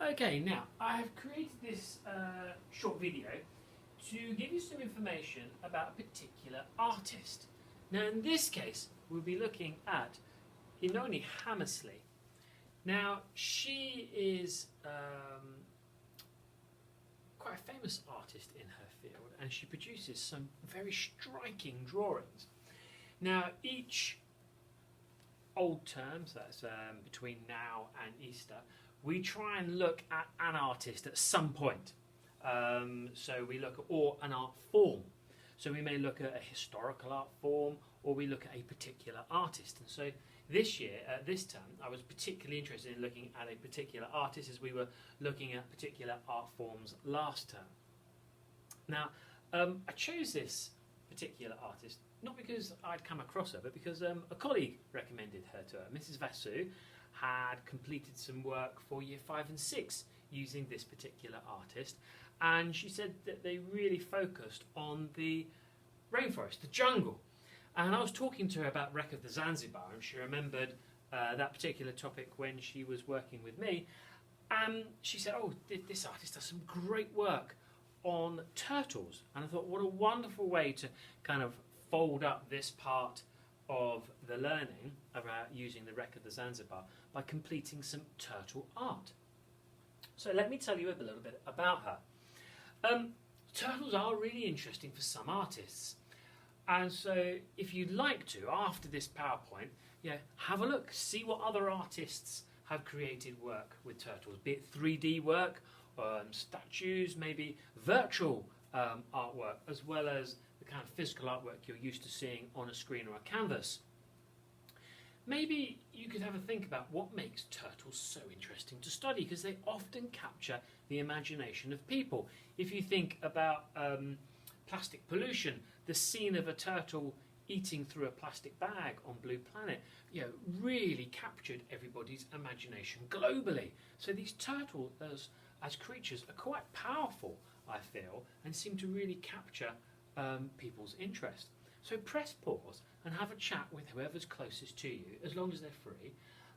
Okay, now I have created this short video to give you some information about a particular artist. Now, in this case, we'll be looking at Inoni Hammersley. Now, she is quite a famous artist in her field, and she produces some very striking drawings. Now, each old term, so that's between now and Easter, we try and look at an artist at some point. So we look at an art form. So we may look at a historical art form, or we look at a particular artist. And so this year, this term, I was particularly interested in looking at a particular artist, as we were looking at particular art forms last term. Now, I chose this particular artist not because I'd come across her, but because a colleague recommended her to her. Mrs. Vasu had completed some work for year 5 and 6 using this particular artist, and she said that they really focused on the rainforest, the jungle. And I was talking to her about Wreck of the Zanzibar, and she remembered that particular topic when she was working with me. And she said, oh, this artist does some great work on turtles. And I thought, what a wonderful way to kind of fold up this part of the learning about using the Wreck of the Zanzibar by completing some turtle art. So let me tell you a little bit about her. Turtles are really interesting for some artists. And so if you'd like to, after this PowerPoint, have a look, see what other artists have created work with turtles, be it 3D work, statues, maybe virtual artwork, as well as the kind of physical artwork you're used to seeing on a screen or a canvas. Maybe you could have a think about what makes turtles so interesting to study, because they often capture the imagination of people. If you think about plastic pollution, the scene of a turtle eating through a plastic bag on Blue Planet, really captured everybody's imagination globally. So these turtles as creatures are quite powerful, I feel, and seem to really capture people's interest. So press pause and have a chat with whoever's closest to you, as long as they're free,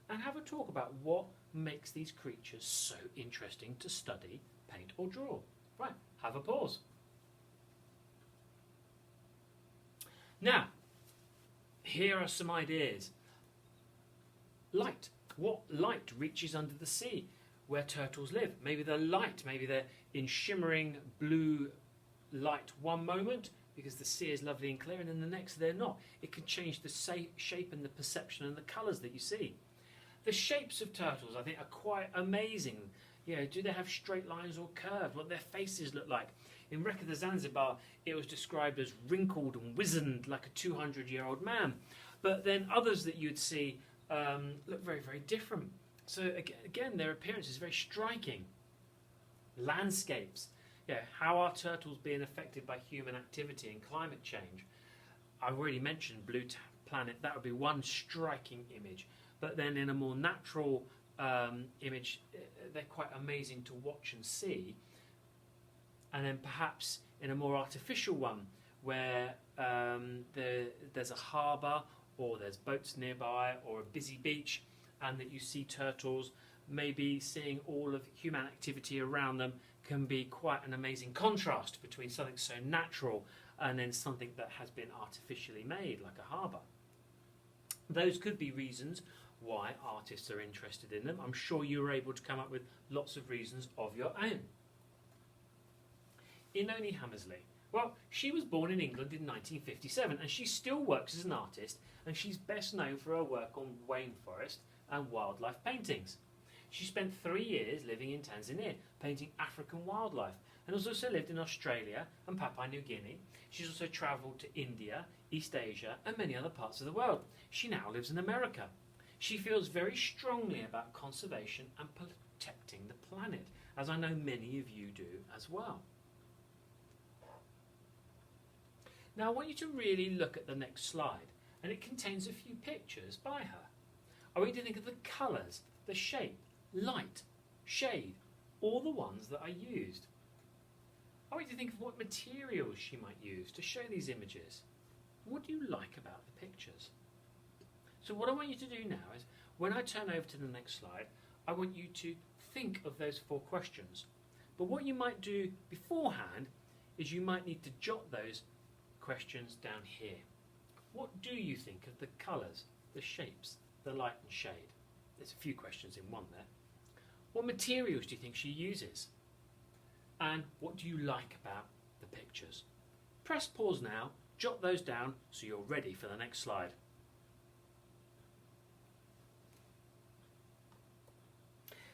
and have a talk about what makes these creatures so interesting to study, paint or draw. Right, have a pause. Now, here are some ideas. Light. What light reaches under the sea where turtles live? Maybe they're light, maybe they're in shimmering blue light one moment because the sea is lovely and clear, and then the next they're not. It can change the shape and the perception and the colours that you see. The shapes of turtles, I think, are quite amazing. Do they have straight lines or curved? What their faces look like? In Wreck of the Zanzibar, it was described as wrinkled and wizened like a 200-year-old man. But then others that you'd see look very, very different. So again, their appearance is very striking. Landscapes. How are turtles being affected by human activity and climate change? I've already mentioned Blue Planet. That would be one striking image. But then in a more natural image, they're quite amazing to watch and see. And then perhaps in a more artificial one, where there's a harbour, or there's boats nearby, or a busy beach, and that you see turtles, maybe seeing all of human activity around them can be quite an amazing contrast between something so natural and then something that has been artificially made, like a harbour. Those could be reasons why artists are interested in them. I'm sure you were able to come up with lots of reasons of your own. Inoni Hammersley. Well, she was born in England in 1957, and she still works as an artist, and she's best known for her work on rainforest and wildlife paintings. She spent 3 years living in Tanzania, painting African wildlife, and has also lived in Australia and Papua New Guinea. She's also travelled to India, East Asia, and many other parts of the world. She now lives in America. She feels very strongly about conservation and protecting the planet, as I know many of you do as well. Now I want you to really look at the next slide, and it contains a few pictures by her. I want you to think of the colours, the shape, light, shade, all the ones that are used. I want you to think of what materials she might use to show these images. What do you like about the pictures? So what I want you to do now is, when I turn over to the next slide, I want you to think of those 4 questions. But what you might do beforehand is you might need to jot those questions down here. What do you think of the colours, the shapes, the light and shade? There's a few questions in one there. What materials do you think she uses? And what do you like about the pictures? Press pause now, jot those down so you're ready for the next slide.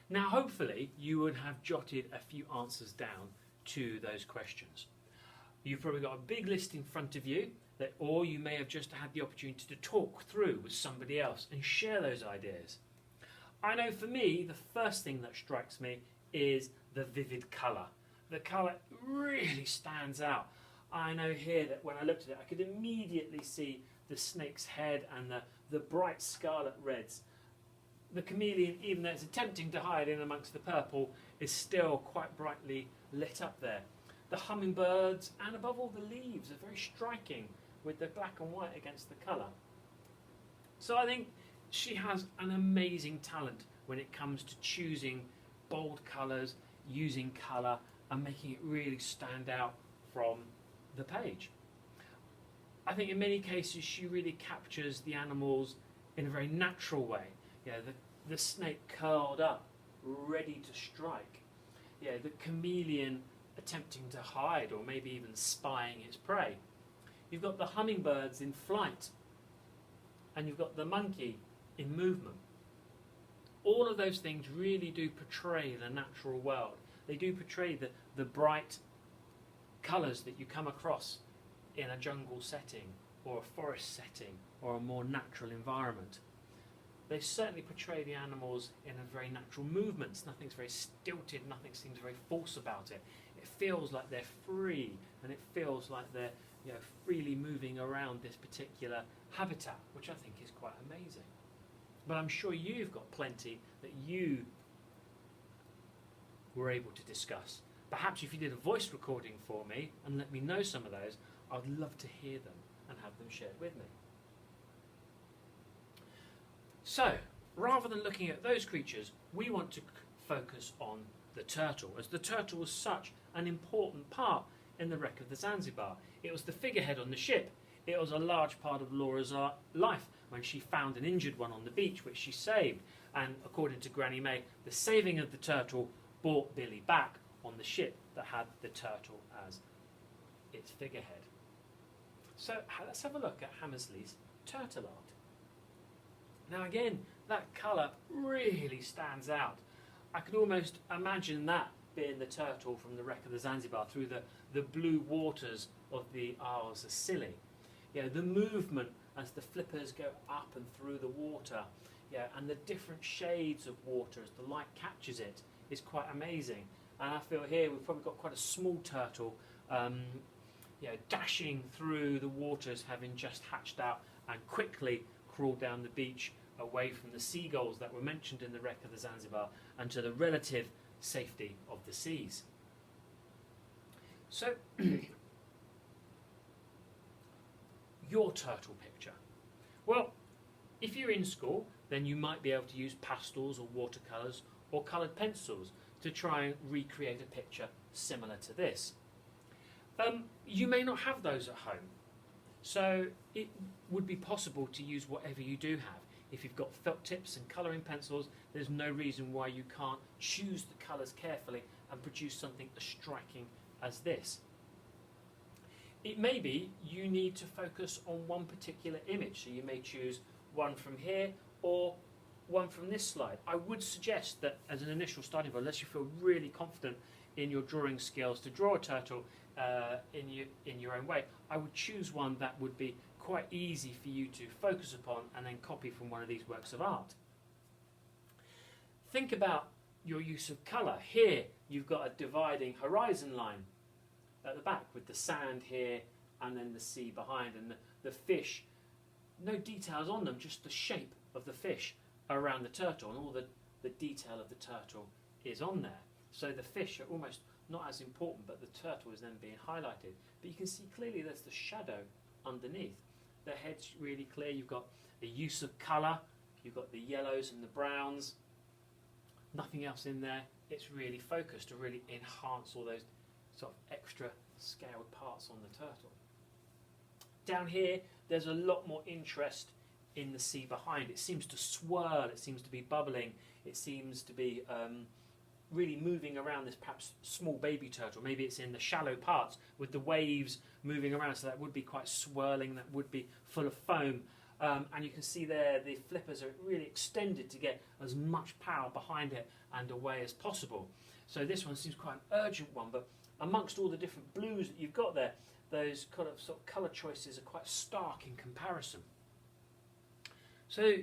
Now hopefully you would have jotted a few answers down to those questions. You've probably got a big list in front of you, or you may have just had the opportunity to talk through with somebody else and share those ideas. I know for me, the first thing that strikes me is the vivid colour. The colour really stands out. I know here that when I looked at it, I could immediately see the snake's head and the bright scarlet reds. The chameleon, even though it's attempting to hide in amongst the purple, is still quite brightly lit up there. The hummingbirds and above all the leaves are very striking with the black and white against the colour. So I think she has an amazing talent when it comes to choosing bold colours, using colour and making it really stand out from the page. I think in many cases she really captures the animals in a very natural way. You know, the snake curled up, ready to strike. You know, the chameleon attempting to hide or maybe even spying its prey. You've got the hummingbirds in flight, and you've got the monkey in movement. All of those things really do portray the natural world. They do portray the bright colours that you come across in a jungle setting or a forest setting or a more natural environment. They certainly portray the animals in a very natural movements. Nothing's very stilted, nothing seems very false about it. It feels like they're free, and it feels like they're freely moving around this particular habitat, which I think is quite amazing. But I'm sure you've got plenty that you were able to discuss. Perhaps if you did a voice recording for me and let me know some of those, I'd love to hear them and have them shared with me. So, rather than looking at those creatures, we want to focus on the turtle, as the turtle was such an important part in the wreck of the Zanzibar. It was the figurehead on the ship. It was a large part of Laura's life when she found an injured one on the beach, which she saved. And according to Granny May, the saving of the turtle brought Billy back on the ship that had the turtle as its figurehead. So let's have a look at Hammersley's turtle art. Now again, that colour really stands out. I could almost imagine that being the turtle from the wreck of the Zanzibar through the blue waters of the Isles of Scilly. The movement as the flippers go up and through the water, and the different shades of water as the light catches it is quite amazing. And I feel here we've probably got quite a small turtle dashing through the waters, having just hatched out and quickly crawled down the beach away from the seagulls that were mentioned in the wreck of the Zanzibar and to the relative safety of the seas. So, your turtle picture. Well, if you're in school, then you might be able to use pastels or watercolours or coloured pencils to try and recreate a picture similar to this. You may not have those at home, so it would be possible to use whatever you do have. If you've got felt tips and colouring pencils, there's no reason why you can't choose the colours carefully and produce something as striking as this. It may be you need to focus on one particular image, so you may choose one from here or one from this slide. I would suggest that as an initial starting point, unless you feel really confident in your drawing skills to draw a turtle in your own way, I would choose one that would be quite easy for you to focus upon and then copy from one of these works of art. Think about your use of colour. Here you've got a dividing horizon line at the back with the sand here and then the sea behind, and the fish, no details on them, just the shape of the fish around the turtle, and all the detail of the turtle is on there. So the fish are almost not as important, but the turtle is then being highlighted. But you can see clearly there's the shadow underneath. The head's really clear. You've got a use of colour. You've got the yellows and the browns. nothing else in there. It's really focused to really enhance all those sort of extra scaled parts on the turtle. Down here, there's a lot more interest in the sea behind. It seems to swirl, it seems to be bubbling, it seems to be really moving around this perhaps small baby turtle. Maybe it's in the shallow parts with the waves moving around, so that would be quite swirling, that would be full of foam. And you can see there the flippers are really extended to get as much power behind it and away as possible. So this one seems quite an urgent one, but amongst all the different blues that you've got there, those kind of sort of colour choices are quite stark in comparison. So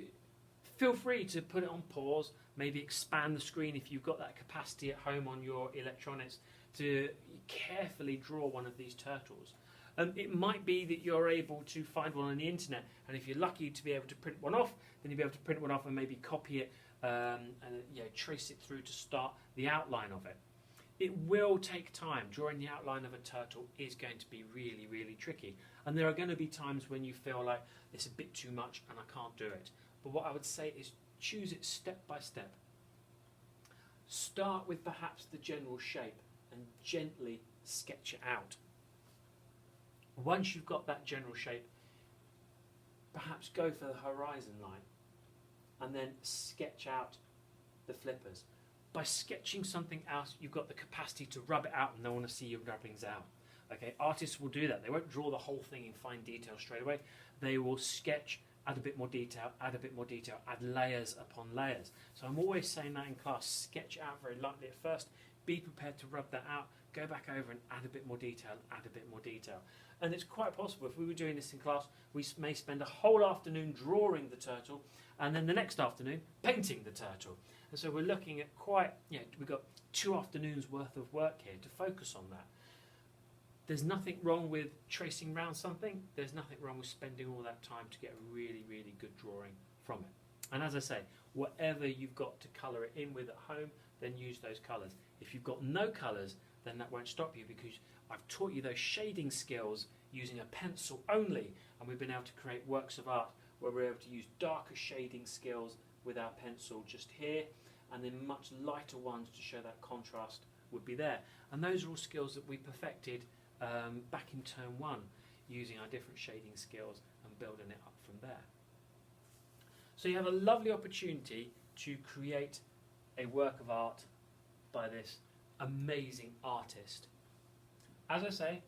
feel free to put it on pause, maybe expand the screen if you've got that capacity at home on your electronics to carefully draw one of these turtles. It might be that you're able to find one on the internet, and if you're lucky to be able to print one off, then you'll be able to print one off and maybe copy it and trace it through to start the outline of it. It will take time. Drawing the outline of a turtle is going to be really, really tricky. And there are going to be times when you feel like it's a bit too much and I can't do it. But what I would say is choose it step by step. Start with perhaps the general shape and gently sketch it out. Once you've got that general shape, perhaps go for the horizon line and then sketch out the flippers. By sketching something else, you've got the capacity to rub it out and they want to see your rubbings out. Okay, artists will do that. They won't draw the whole thing in fine detail straight away. They will sketch, add a bit more detail, add a bit more detail, add layers upon layers. So I'm always saying that in class, sketch out very lightly at first, be prepared to rub that out, go back over and add a bit more detail, add a bit more detail. And it's quite possible, if we were doing this in class, we may spend a whole afternoon drawing the turtle and then the next afternoon painting the turtle. And so we're looking at we've got 2 afternoons worth of work here to focus on that. There's nothing wrong with tracing around something. There's nothing wrong with spending all that time to get a really, really good drawing from it. And as I say, whatever you've got to colour it in with at home, then use those colours. If you've got no colours, then that won't stop you, because I've taught you those shading skills using a pencil only, and we've been able to create works of art where we're able to use darker shading skills with our pencil just here, and then much lighter ones to show that contrast would be there. And those are all skills that we perfected back in term 1, using our different shading skills and building it up from there. So you have a lovely opportunity to create a work of art by this amazing artist. As I say,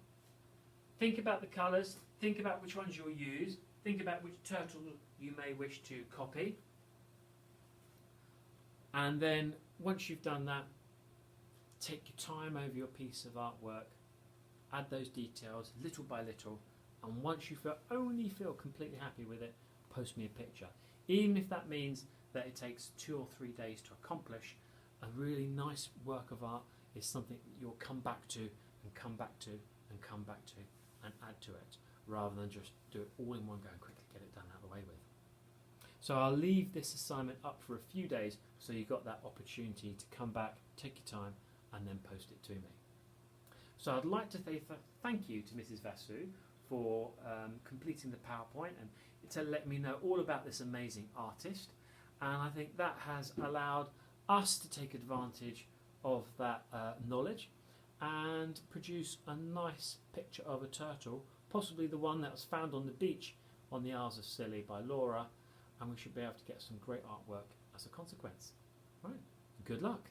think about the colours, think about which ones you'll use, think about which turtle you may wish to copy. And then once you've done that, take your time over your piece of artwork, add those details little by little, and once you only feel completely happy with it, post me a picture. Even if that means that it takes 2 or 3 days to accomplish, a really nice work of art is something that you'll come back to and come back to and come back to and add to it, rather than just do it all in one go and quickly get it done out of the way with. So I'll leave this assignment up for a few days so you've got that opportunity to come back, take your time, and then post it to me. So I'd like to say thank you to Mrs. Vasu for completing the PowerPoint and to let me know all about this amazing artist. And I think that has allowed us to take advantage of that knowledge and produce a nice picture of a turtle, possibly the one that was found on the beach on the Isles of Scilly by Laura, and we should be able to get some great artwork as a consequence. Right, good luck.